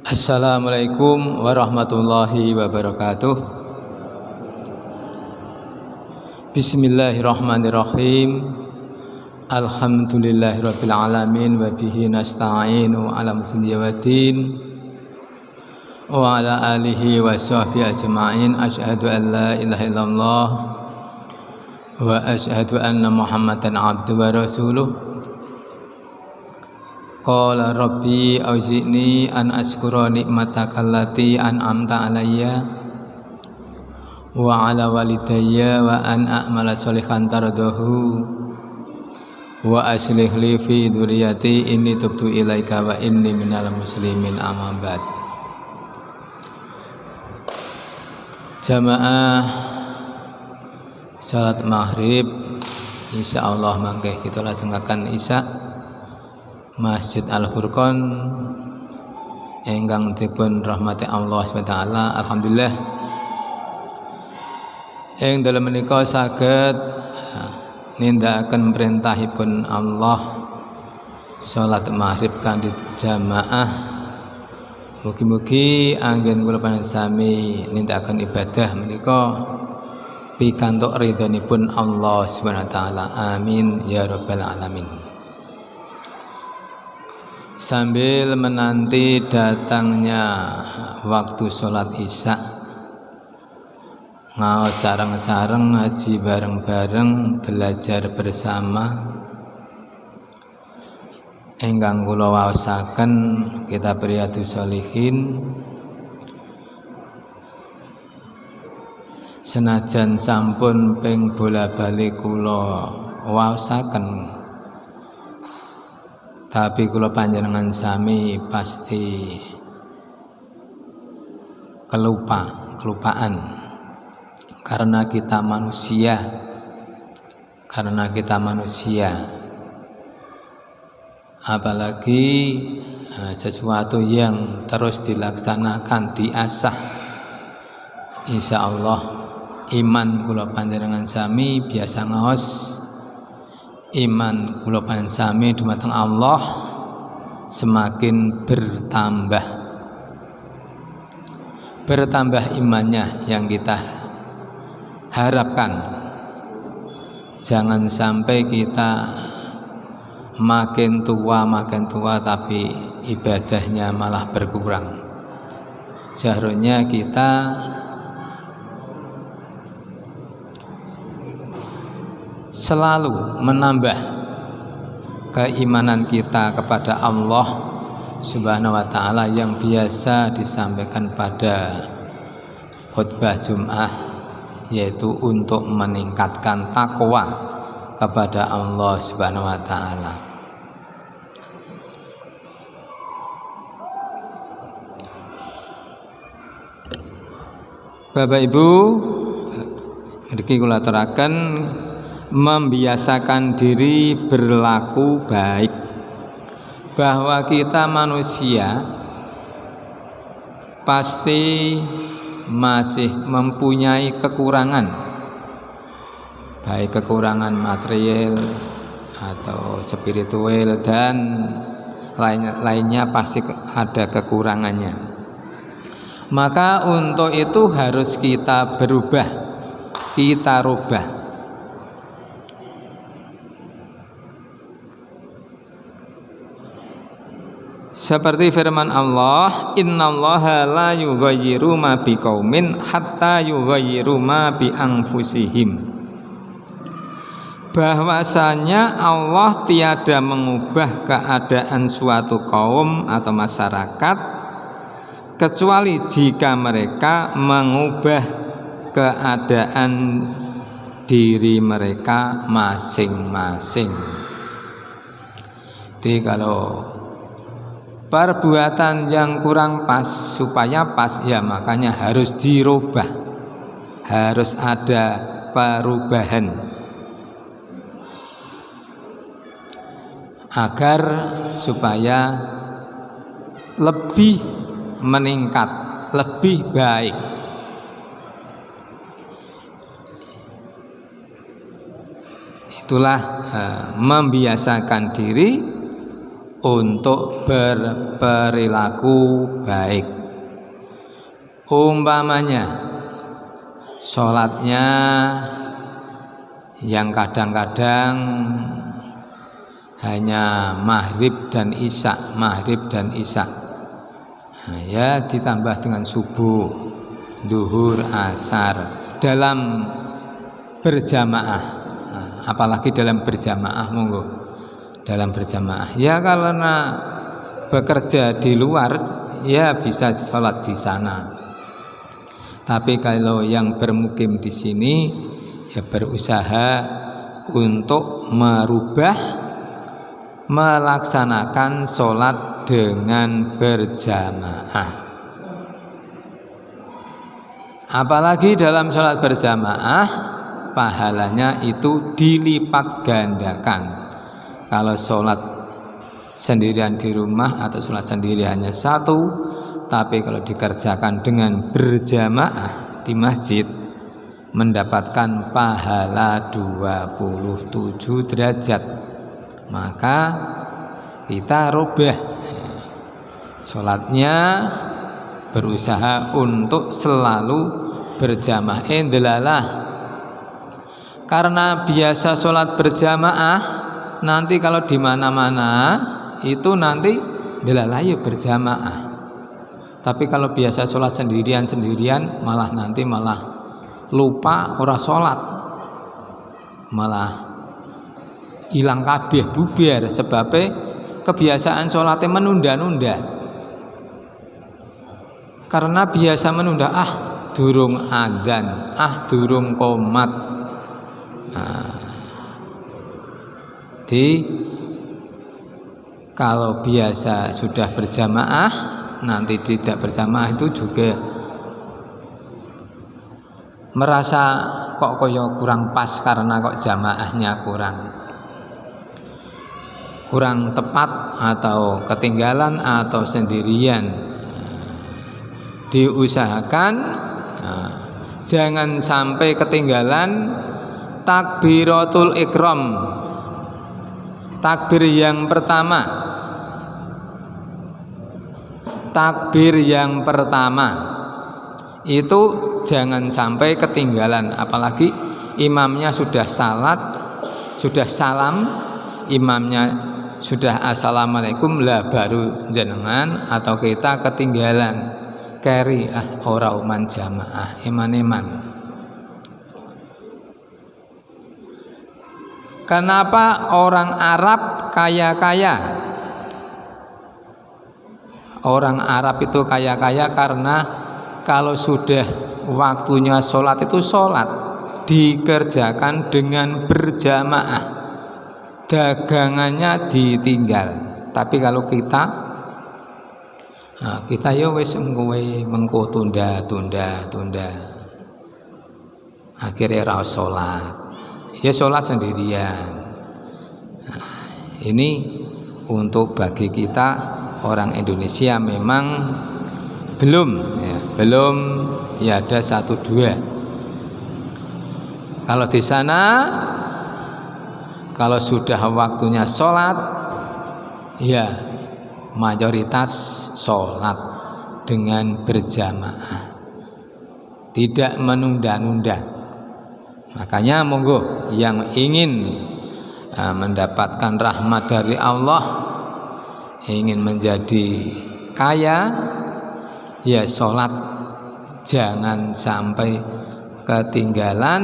Assalamualaikum warahmatullahi wabarakatuh. Bismillahirrahmanirrahim. Alhamdulillahirabbil alamin wa bihi nasta'inu ala umuri waddin. Wa ala alihi wa sahbihi ajma'in. Asyhadu an la ilaha illallah wa asyhadu anna Muhammadan abduhu wa rasuluh. Qala rabbi auzi'ni an askura nikmataka allati an'amta alayya wa ala walidayya wa an a'mala sholihan tardahu wa aslih li fi dzurriyyati inni tubtu ilaika wa inni minal muslimin amma ba'd. Jamaah salat maghrib insyaallah mangke kita lajengaken isya Masjid Al-Furqon ingkang dipun rahmati Allah SWT. Alhamdulillah ing dalem menika saged nindakaken perintahipun Allah salat maghrib kanthi jamaah. Mugi-mugi anggen kula panjenengan sami nindakaken ibadah menika pikantuk ridhonipun Allah SWT. Amin ya rabbal alamin. Sambil menanti datangnya waktu sholat isya, ngaos sareng-sareng, ngaji bareng-bareng, belajar bersama, ingkang kula waosaken kitab Riyadhus Shalihin. Senajan sampun ping bola-bali kula waosaken, tapi kula panjenengan sami pasti kelupaan karena kita manusia, apalagi sesuatu yang terus dilaksanakan, diasah. Insya Allah iman kula panjenengan sami biasa ngaos, iman kula panjenengan sami dumateng Allah semakin bertambah imannya yang kita harapkan. Jangan sampai kita makin tua tapi ibadahnya malah berkurang. Seharusnya kita selalu menambah keimanan kita kepada Allah Subhanahu wa ta'ala yang biasa disampaikan pada khutbah Jum'ah, yaitu untuk meningkatkan takwa kepada Allah Subhanahu wa ta'ala. Bapak Ibu, mriki kula aturaken membiasakan diri berlaku baik, bahwa kita manusia pasti masih mempunyai kekurangan, baik kekurangan material atau spiritual dan lainnya pasti ada kekurangannya. Maka untuk itu harus kita berubah, kita rubah. Seperti firman Allah, innallaha la yughayyiru ma biqaumin hatta yughayyiru ma bi anfusihim. Bahwasanya Allah tiada mengubah keadaan suatu kaum atau masyarakat kecuali jika mereka mengubah keadaan diri mereka masing-masing. Jadi kalau perbuatan yang kurang pas supaya pas, ya makanya harus dirubah, harus ada perubahan agar supaya lebih meningkat, lebih baik. Itulah membiasakan diri untuk berperilaku baik. Umpamanya sholatnya yang kadang-kadang hanya maghrib dan isya, nah, ya ditambah dengan subuh, duhur, asar dalam berjamaah. Nah, apalagi dalam berjamaah, monggo dalam berjamaah. Ya karena bekerja di luar, ya bisa sholat di sana. Tapi kalau yang bermukim di sini, ya berusaha untuk melaksanakan sholat dengan berjamaah. Apalagi dalam sholat berjamaah, pahalanya itu dilipat gandakan. Kalau sholat sendirian di rumah atau sholat sendiri hanya satu, tapi kalau dikerjakan dengan berjamaah di masjid, mendapatkan pahala 27 derajat. Maka kita rubah sholatnya, berusaha untuk selalu berjamaah. Delalah, karena biasa sholat berjamaah, nanti kalau di mana-mana itu nanti delalah ya berjamaah. Tapi kalau biasa sholat sendirian malah nanti lupa ora sholat, malah hilang kabeh, bubar, sebabnya kebiasaan sholatnya menunda-nunda. Karena biasa menunda, durung adzan, durung qomat. Kalau biasa sudah berjamaah, nanti tidak berjamaah itu juga merasa kok koyo kurang pas, karena kok jamaahnya kurang tepat, atau ketinggalan, atau sendirian. Diusahakan jangan sampai ketinggalan takbiratul ikram, takbir yang pertama. Takbir yang pertama itu jangan sampai ketinggalan, apalagi imamnya sudah salam, imamnya sudah assalamualaikum lah baru jenengan atau kita ketinggalan keri ora uman jamaah eman-eman. Kenapa orang Arab kaya-kaya? Orang Arab itu kaya-kaya karena kalau sudah waktunya sholat itu sholat dikerjakan dengan berjamaah, dagangannya ditinggal. Tapi kalau kita ya wis mengko tunda, akhirnya ra sholat, ya sholat sendirian. Ini untuk bagi kita orang Indonesia memang belum ya ada 1-2. Kalau di sana kalau sudah waktunya sholat, ya mayoritas sholat dengan berjamaah, tidak menunda-nunda. Makanya monggo yang ingin mendapatkan rahmat dari Allah, ingin menjadi kaya, ya sholat jangan sampai ketinggalan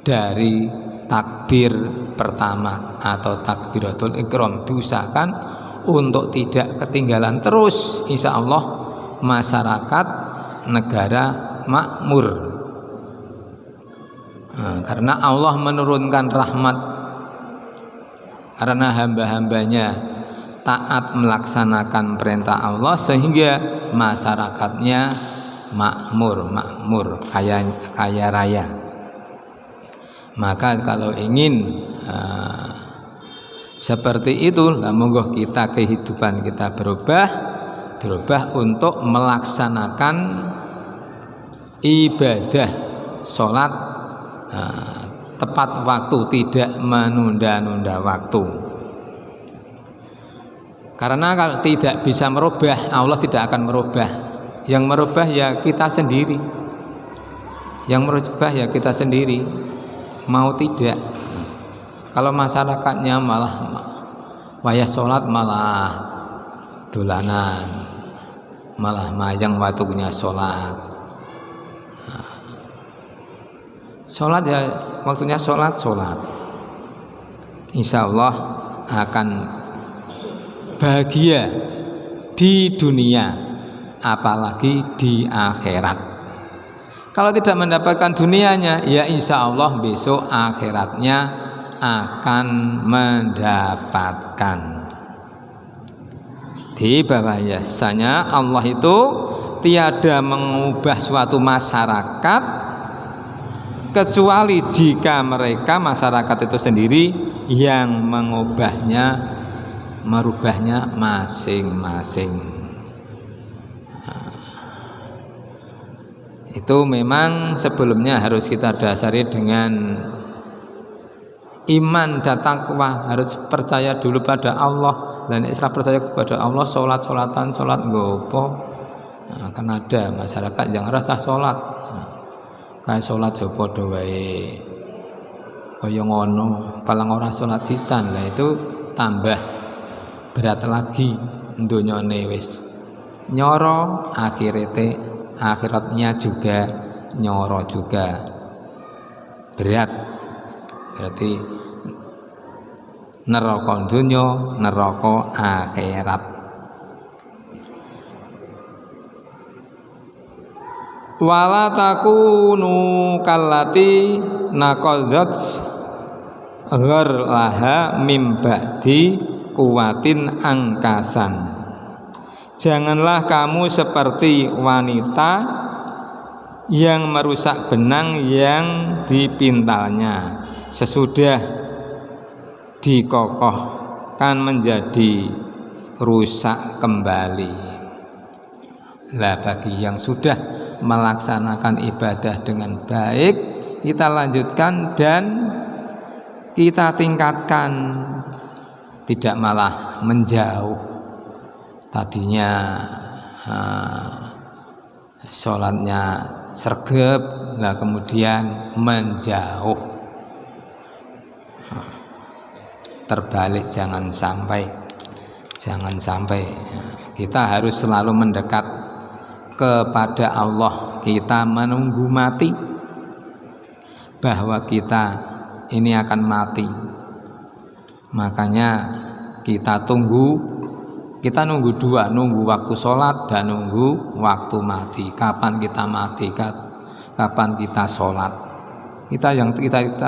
dari takbir pertama atau takbiratul ikram. Diusahakan untuk tidak ketinggalan terus, insya Allah masyarakat negara makmur. Karena Allah menurunkan rahmat karena hamba-hambanya taat melaksanakan perintah Allah, sehingga masyarakatnya makmur, kaya raya. Maka kalau ingin seperti itu, monggo kita kehidupan kita berubah untuk melaksanakan ibadah sholat tepat waktu, tidak menunda-nunda waktu. Karena kalau tidak bisa merubah, Allah tidak akan merubah. Yang merubah ya kita sendiri. Yang merubah ya kita sendiri. Mau tidak. Kalau masyarakatnya malah wayah sholat malah dolanan, malah mayang waktunya sholat. Sholat ya waktunya sholat. Insya Allah akan bahagia di dunia, apalagi di akhirat. Kalau tidak mendapatkan dunianya, ya insya Allah besok akhiratnya akan mendapatkan. Di bahwasanya Allah itu tiada mengubah suatu masyarakat kecuali jika mereka masyarakat itu sendiri yang merubahnya masing-masing. Itu memang sebelumnya harus kita dasari dengan iman dan takwa, harus percaya dulu pada Allah. Dan setelah percaya kepada Allah, sholat ngopo. Kan ada masyarakat yang rasa sholat, kayak sholat ya padha wae kaya ngono, paling ora sholat sisan lah, itu tambah berat lagi donyane wis nyoro, akhiratnya juga nyoro juga berat. Berarti neraka dunya, neraka akhirat. Wala takunu kallati naqadat gharlaha mim ba'di kuwatin angkasan. Janganlah kamu seperti wanita yang merusak benang yang dipintalnya sesudah dikokohkan menjadi rusak kembali. Lah bagi yang sudah melaksanakan ibadah dengan baik, kita lanjutkan dan kita tingkatkan, tidak malah menjauh. Tadinya sholatnya sregep, lah kemudian menjauh. Terbalik, jangan sampai. Kita harus selalu mendekat kepada Allah. Kita menunggu mati, bahwa kita ini akan mati. Makanya kita nunggu dua, nunggu waktu sholat dan nunggu waktu mati. Kapan kita mati, kapan kita sholat. Kita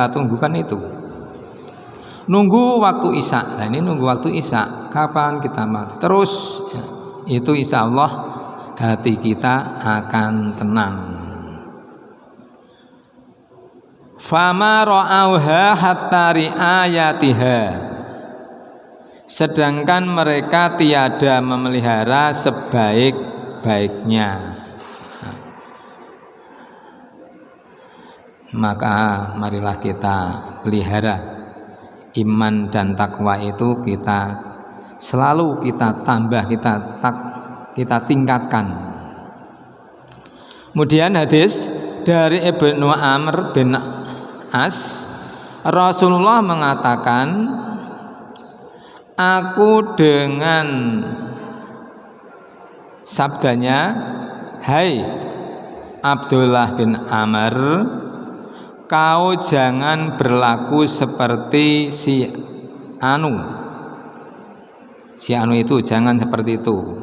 tunggukan itu. Nunggu waktu isya. Nah, ini nunggu waktu isya. Kapan kita mati? Terus ya, itu insya Allah hati kita akan tenang. Fama ra'auha hatta ri'ayatiha. Sedangkan mereka tiada memelihara sebaik-baiknya. Maka marilah kita pelihara iman dan takwa itu, kita selalu kita tambah, kita tingkatkan. Kemudian hadis dari Ibnu Amr bin As, Rasulullah mengatakan, aku dengan sabdanya, hai Abdullah bin Amr, kau jangan berlaku seperti si Anu itu, jangan seperti itu,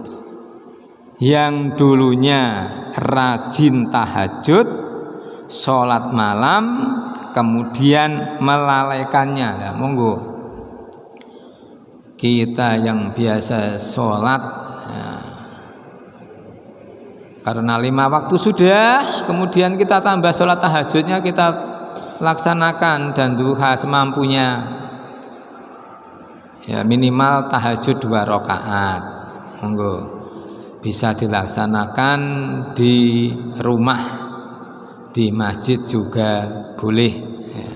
yang dulunya rajin tahajud, sholat malam, kemudian melalaikannya. Nah, monggo kita yang biasa sholat ya, karena 5 waktu sudah, kemudian kita tambah sholat tahajudnya, kita laksanakan, dan duha semampunya. Ya, minimal tahajud 2 rakaat. Monggo bisa dilaksanakan di rumah, di masjid juga boleh ya.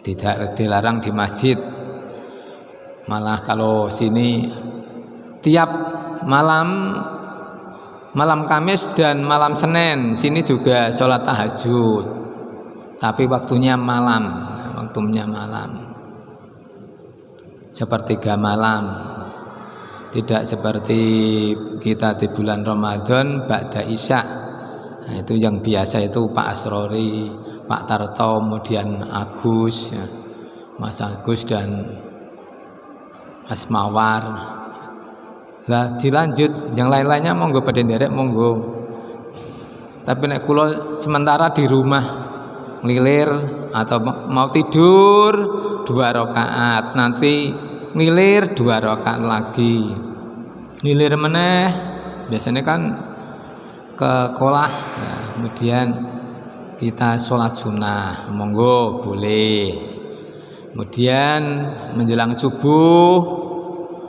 Tidak dilarang di masjid. Malah kalau sini tiap malam Kamis dan malam Senin sini juga sholat tahajud, tapi waktunya malam, sepertiga malam, tidak seperti kita di bulan Ramadan ba'da isya. Nah, itu yang biasa itu Pak Asrori, Pak Tarto, kemudian Agus, ya, Mas Agus dan Mas Mawar. Lah dilanjut yang lain-lainnya monggo pada nderek monggo. Tapi nek kula sementara di rumah nglilir atau mau tidur 2 rakaat, nanti nglilir 2 rakaat lagi. Nglilir meneh biasanya kan ke kolah, ya, kemudian kita sholat sunnah, monggo boleh. Kemudian menjelang subuh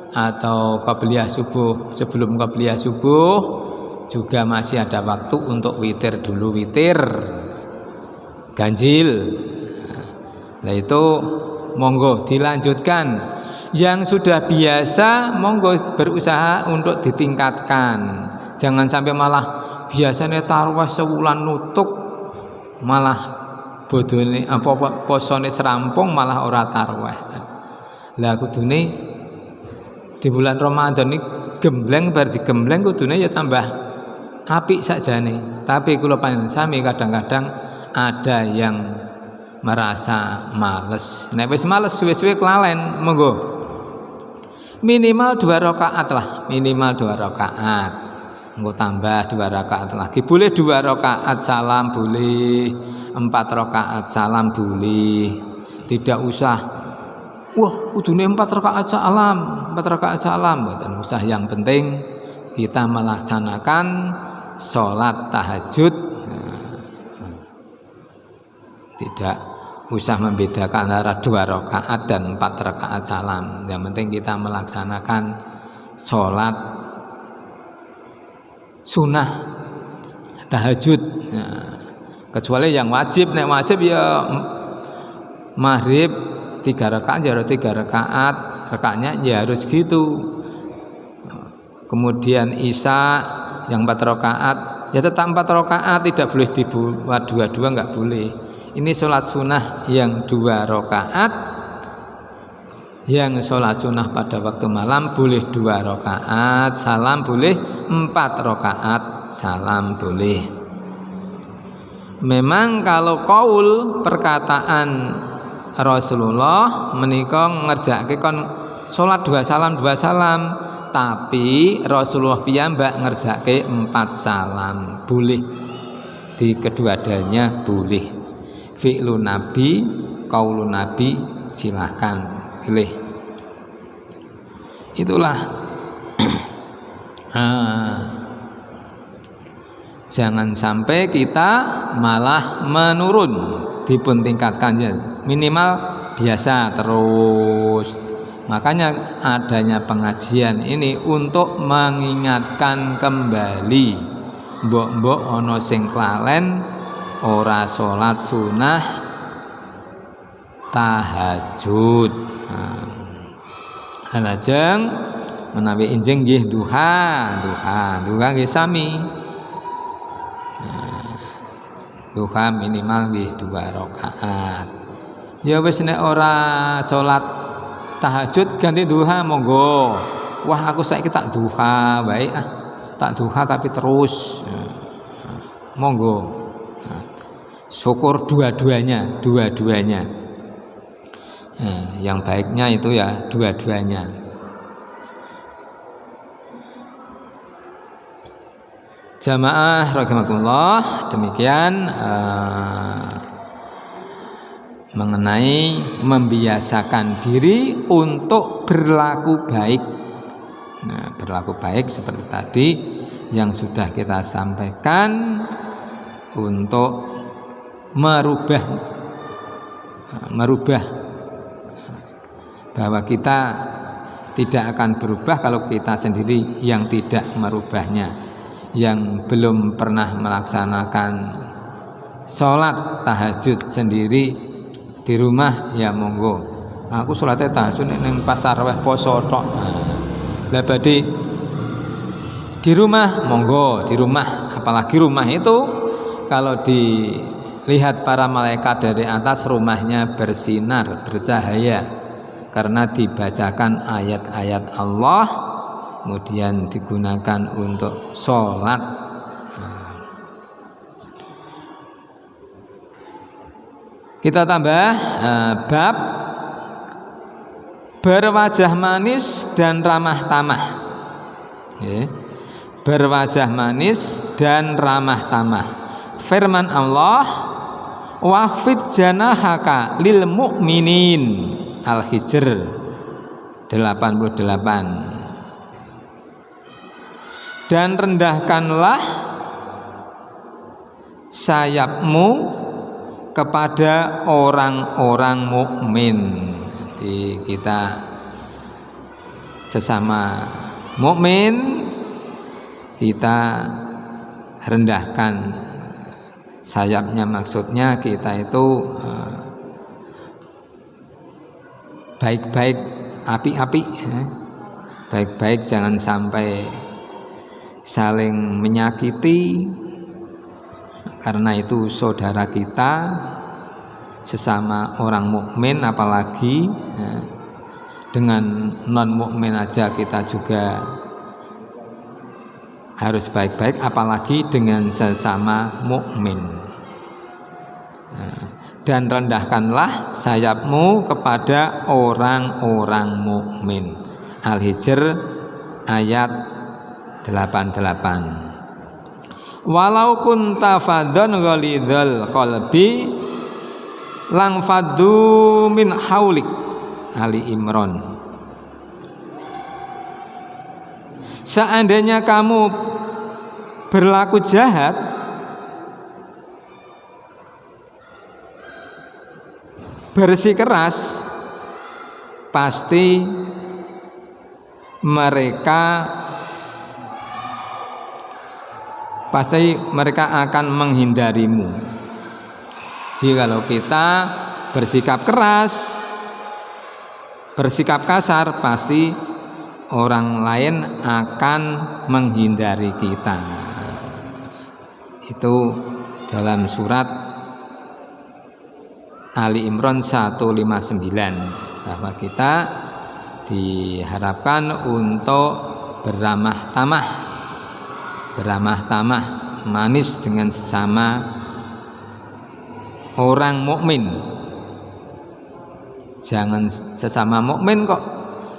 atau qabliyah subuh, sebelum qabliyah subuh juga masih ada waktu untuk witir dulu, witir ganjil. Nah itu monggo dilanjutkan. Yang sudah biasa monggo berusaha untuk ditingkatkan. Jangan sampai malah biasanya tarawih sewulan nutuk malah bodone apa posone serampung malah ora tarawih. Lah kudune di bulan Ramadan ini gembleng bar digembleng kudune ya tambah apik sakjane. Tapi kula panjenengan sami kadang-kadang ada yang merasa males. Nek wis males suwe-suwe kelalen, monggo minimal 2 rakaat lah, minimal 2 rakaat. Monggo tambah 2 rakaat lagi. Boleh 2 rakaat salam boleh, 4 rakaat salam boleh. Tidak usah wah, kudune 4 rakaat salam, 4 rakaat salam, mboten usah. Yang penting kita melaksanakan sholat tahajud. Tidak usah membedakan antara 2 rakaat dan 4 rakaat salam. Yang penting kita melaksanakan sholat sunnah tahajud. Kecuali yang wajib, nek wajib ya maghrib 3 rakaat ya 3 rakaat, rakaatnya ya harus gitu. Kemudian isya yang 4 rakaat ya tetap 4 rakaat, tidak boleh dibuat 2-2, enggak boleh. Ini sholat sunnah yang 2 rakaat. Yang sholat sunnah pada waktu malam boleh 2 rakaat, salam boleh 4 rakaat, salam boleh. Memang kalau qaul perkataan Rasulullah menika ngerjakake kon salat 2 salam 2 salam, tapi Rasulullah piyambak ngerjakake 4 salam. Boleh di kedua-duanya boleh. Fi'lun Nabi, qaulun Nabi silahkan pilih. Itulah jangan sampai kita malah menurun, dipun tingkatkan ya, minimal biasa terus. Makanya adanya pengajian ini untuk mengingatkan kembali mbok-mbok ana sing klalen ora salat sunah tahajud. Lajeng menawi enjing nggih duha nggih sami. Duha minimal nggih 2 rakaat. Ya wis nek ora salat tahajud ganti duha monggo. Wah aku saiki tak duha wae tak duha tapi terus. Monggo. Syukur dua-duanya. Yang baiknya itu ya dua-duanya. Jamaah rahimakumullah, demikian mengenai membiasakan diri untuk berlaku baik. Nah, berlaku baik seperti tadi yang sudah kita sampaikan, untuk merubah bahwa kita tidak akan berubah kalau kita sendiri yang tidak merubahnya. Yang belum pernah melaksanakan sholat tahajud sendiri di rumah ya monggo. Aku sholatnya tahajud ning pas tarawih poso tok. Lah badhe di rumah monggo di rumah, apalagi rumah itu kalau dilihat para malaikat dari atas rumahnya bersinar, bercahaya karena dibacakan ayat-ayat Allah, kemudian digunakan untuk sholat. Kita tambah bab berwajah manis dan ramah tamah. Berwajah manis dan ramah tamah. Firman Allah, waqfid janahaka lil mu'minin. Al-Hijr 88. Dan rendahkanlah sayapmu kepada orang-orang mukmin. Jadi kita sesama mukmin kita rendahkan sayapnya, maksudnya kita itu baik-baik, api-api, baik-baik, jangan sampai saling menyakiti, karena itu saudara kita sesama orang mukmin, apalagi dengan non mukmin aja kita juga harus baik-baik, apalagi dengan sesama mukmin. Dan rendahkanlah sayapmu kepada orang-orang mukmin. Al-Hijr ayat 88. Walau kunta faddan ghalidhal qalbi lang faddu min haulik. Ali Imran. Seandainya kamu berlaku jahat, bersikeras, pasti mereka akan menghindarimu. Jadi kalau kita bersikap keras, bersikap kasar, pasti orang lain akan menghindari kita. Itu dalam surat Ali Imran 159, bahwa kita diharapkan untuk beramah tamah, manis dengan sesama orang mukmin. Jangan sesama mukmin kok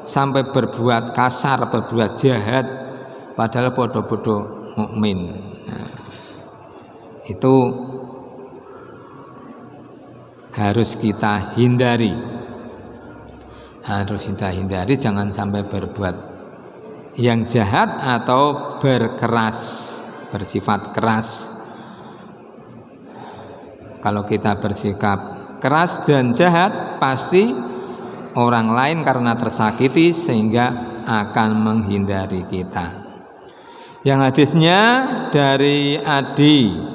sampai berbuat kasar, berbuat jahat, padahal bodoh-bodoh mukmin. Itu harus kita hindari. Jangan sampai berbuat yang jahat atau bersifat keras. Kalau kita bersikap keras dan jahat, pasti orang lain karena tersakiti sehingga akan menghindari kita. Yang hadisnya dari Adi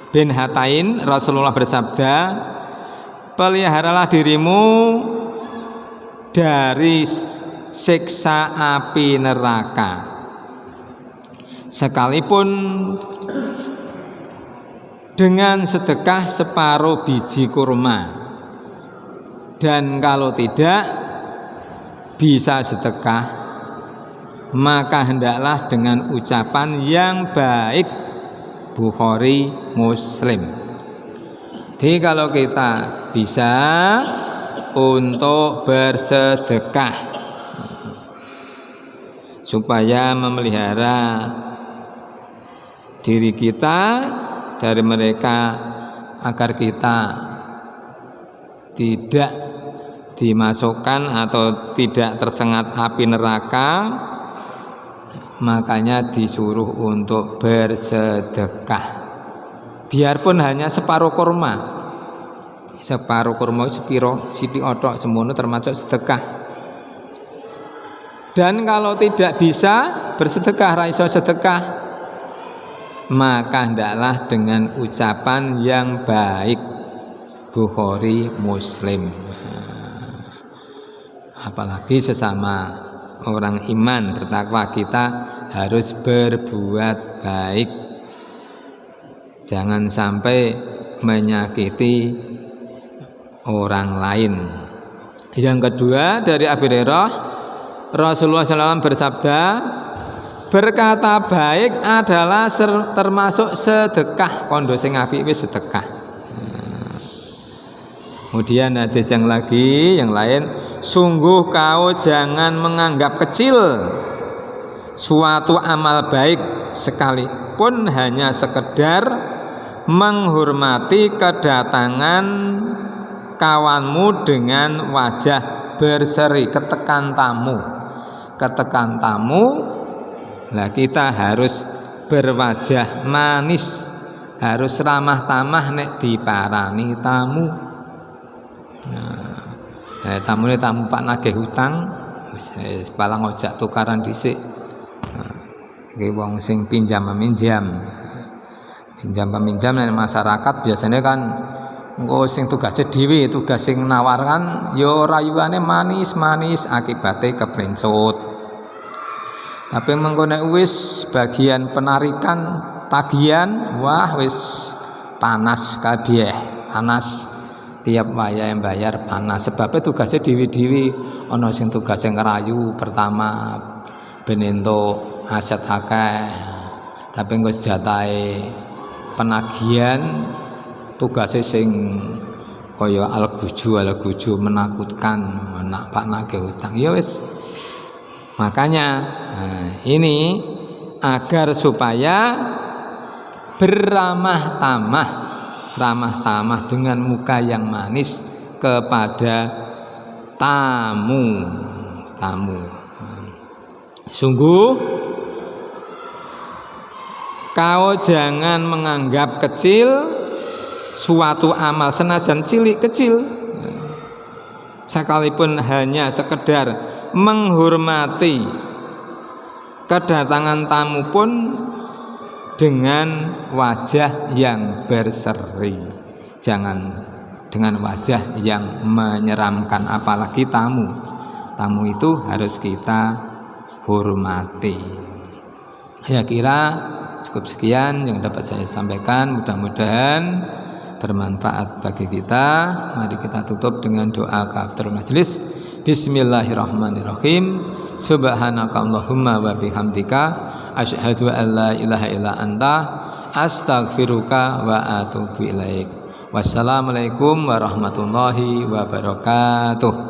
bin Hatain, Rasulullah bersabda, peliharalah dirimu dari siksa api neraka, sekalipun dengan sedekah separuh biji kurma. Dan kalau tidak bisa sedekah, maka hendaklah dengan ucapan yang baik. Bukhari, Muslim. Jadi kalau kita bisa untuk bersedekah supaya memelihara diri kita dari mereka, agar kita tidak dimasukkan atau tidak tersengat api neraka, makanya disuruh untuk bersedekah, biarpun hanya separuh kurma. Separuh kurma sepiro siti otok semono termasuk sedekah. Dan kalau tidak bisa bersedekah, raiso sedekah, maka hendaklah dengan ucapan yang baik. Bukhari, Muslim. Apalagi sesama orang iman bertakwa, kita harus berbuat baik. Jangan sampai menyakiti orang lain. Yang kedua dari Abu Hurairah, Rasulullah SAW bersabda, berkata baik adalah termasuk sedekah. Kondo sing apik wis sedekah. Kemudian hadis yang lain, sungguh kau jangan menganggap kecil suatu amal baik sekalipun hanya sekedar menghormati kedatangan kawanmu dengan wajah berseri, ketekan tamu. Nah, kita harus berwajah manis, harus ramah tamah nek diparani tamu. Nah, tamu Pak nagih hutang, wis palang ojak tukaran dhisik. Iki wong sing pinjam meminjam nek masyarakat biasanya kan engko sing tugasnya dhewe, tugas sing nawarkan yo rayuane manis-manis, akibate keplencot. Tapi mengko nek wis bagian penarikan tagihan, wah wis panas kabeh, panas. Tiap wayah yang bayar panas, sebabnya tugasnya dewi-dewi. Ono sing tugasnya ngerayu pertama ben entuk aset akeh, tapi engko jatahe penagihan tugasnya sing kaya alguju menakutkan, nak Pak nagih utang. Ya wis. Makanya ini agar supaya beramah tamah dengan muka yang manis kepada tamu. Sungguh kau jangan menganggap kecil suatu amal senajan cilik kecil, sekalipun hanya sekedar menghormati kedatangan tamu pun dengan wajah yang berseri, jangan dengan wajah yang menyeramkan, apalagi tamu itu harus kita hormati. Ya, kira cukup sekian yang dapat saya sampaikan, mudah-mudahan bermanfaat bagi kita. Mari kita tutup dengan doa kafaratul majelis. Bismillahirrahmanirrahim. Subhanakallahumma wa bihamdika asyhadu an la ilaha illa anta astaghfiruka wa atubu ilaik. Wassalamualaikum warahmatullahi wabarakatuh.